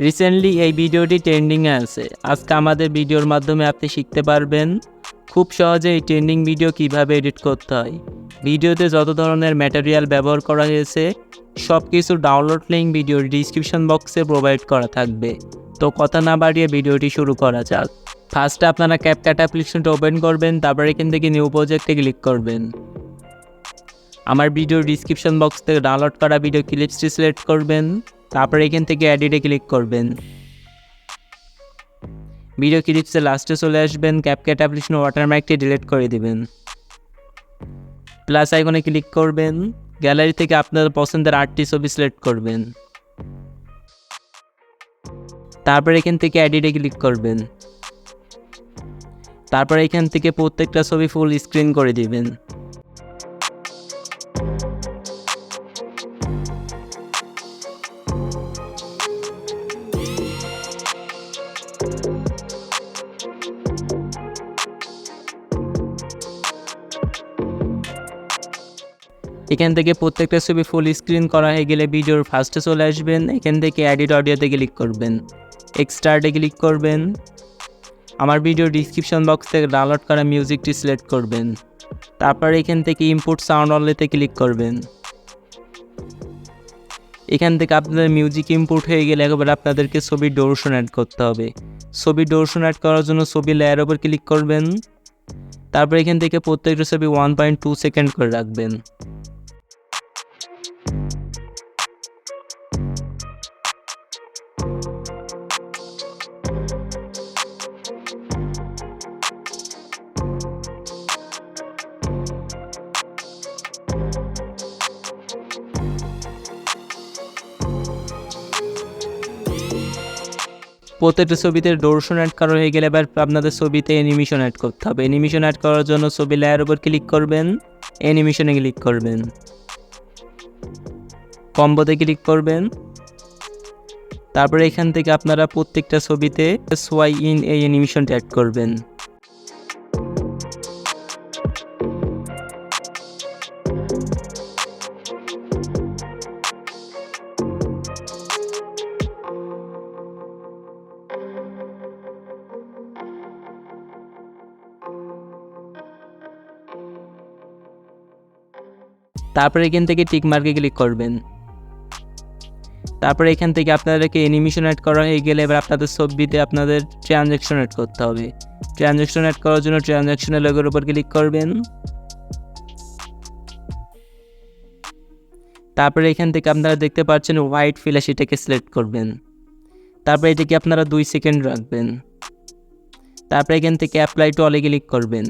Recently এই ভিডিওটি ট্রেন্ডিংয়ে আছে। আজকে আমাদের ভিডিওর মাধ্যমে আপনি শিখতে পারবেন খুব সহজে এই ট্রেন্ডিং ভিডিও কিভাবে এডিট করতে হয়। ভিডিওতে যত ধরনের ম্যাটেরিয়াল ব্যবহার করা হয়েছে সব কিছু ডাউনলোড লিঙ্ক ভিডিওর ডিসক্রিপশন বক্সে প্রোভাইড করা থাকবে। তো কথা না বাড়িয়ে ভিডিওটি শুরু করা যাক। ফার্স্টে আপনারা ক্যাপকাট অ্যাপ্লিকেশনটা ওপেন করবেন, তারপর এখান থেকে নিউ প্রজেক্টে ক্লিক করবেন। আমার ভিডিওর ডিসক্রিপশন বক্স থেকে ডাউনলোড করা ভিডিও ক্লিপসটি সিলেক্ট করবেন, তারপর এখান থেকে এডিটে ক্লিক করবেন। ভিডিও ক্লিপসে লাস্টে চলে আসবেন, ক্যাপকাট অ্যাপ্লিকেশন ওয়াটারমার্কটি ডিলিট করে দিবেন। প্লাস আইকনে ক্লিক করবেন, গ্যালারি থেকে আপনার পছন্দের আর্টটি ছবি সিলেক্ট করবেন, তারপর এখান থেকে এডিটে ক্লিক করবেন। তারপর এখান থেকে প্রত্যেকটা ছবি ফুল স্ক্রিন করে দিবেন। এখান থেকে প্রত্যেকটা ছবি ফুল স্ক্রিন করা হয়ে গেলে ভিডিওর ফার্স্টে চলে আসবেন, এখান থেকে এডিট অডিওতে ক্লিক করবেন, এক্সট্রাতে ক্লিক করবেন। আমার ভিডিওর ডিসক্রিপশন বক্স থেকে ডাউনলোড করা মিউজিকটি সিলেক্ট করবেন, তারপর এখান থেকে ইনপুট সাউন্ড অনলিতে ক্লিক করবেন। এখান থেকে আপনাদের মিউজিক ইনপুট হয়ে গেলে একবার আপনাদেরকে ছবির ডিউরেশন অ্যাড করতে হবে। ছবির ডিউরেশন অ্যাড করার জন্য ছবি লেয়ার ওপর ক্লিক করবেন, তারপর এখান থেকে প্রত্যেকটা ছবি 1.2 সেকেন্ড করে রাখবেন। প্রত্যেকটা ছবিতে ডিউরেশন অ্যাড করা হয়ে গেলে এবার আপনাদের ছবিতে অ্যানিমেশন অ্যাড করতে হবে। অ্যানিমেশন অ্যাড করার জন্য ছবি লেয়ার উপর ক্লিক করবেন, অ্যানিমেশনে ক্লিক করবেন, কম্বোতে ক্লিক করবেন। তারপরে এখান থেকে আপনারা প্রত্যেকটা ছবিতে সোয়াই ইন এই অ্যানিমেশনটা অ্যাড করবেন। তারপরে এখান থেকে টিক মার্কে ক্লিক করবেন। তারপরে এখান থেকে আপনাদেরকে অ্যানিমেশন অ্যাড করা হয়ে গেলে এবার আপনাদের ছবিতে আপনাদের ট্রানজ্যাকশন অ্যাড করতে হবে। ট্রানজ্যাকশন অ্যাড করার জন্য ট্রানজ্যাকশনের লোগোর উপর ক্লিক করবেন, তারপরে এখান থেকে আপনারা দেখতে পাচ্ছেন হোয়াইট ফ্ল্যাশ, এটাকে সিলেক্ট করবেন। তারপরে এটাকে আপনারা 2 সেকেন্ড রাখবেন। তারপরে এখান থেকে অ্যাপ্লাই টু অলে ক্লিক করবেন,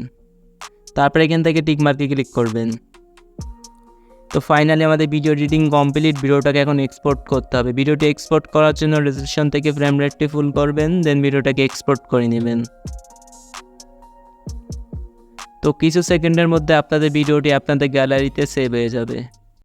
তারপরে এখান থেকে টিক মার্কে ক্লিক করবেন। তো ফাইনালি আমাদের ভিডিও এডিটিং কমপ্লিট। ভিডিওটাকে এখন এক্সপোর্ট করতে হবে। ভিডিওটি এক্সপোর্ট করার জন্য রেজোলিউশন থেকে ফ্রেম রেটটি ফুল করবেন, দেন ভিডিওটাকে এক্সপোর্ট করে নেবেন। তো কিছু সেকেন্ডের মধ্যে আপনাদের ভিডিওটি আপনাদের গ্যালারিতে সেভ হয়ে যাবে।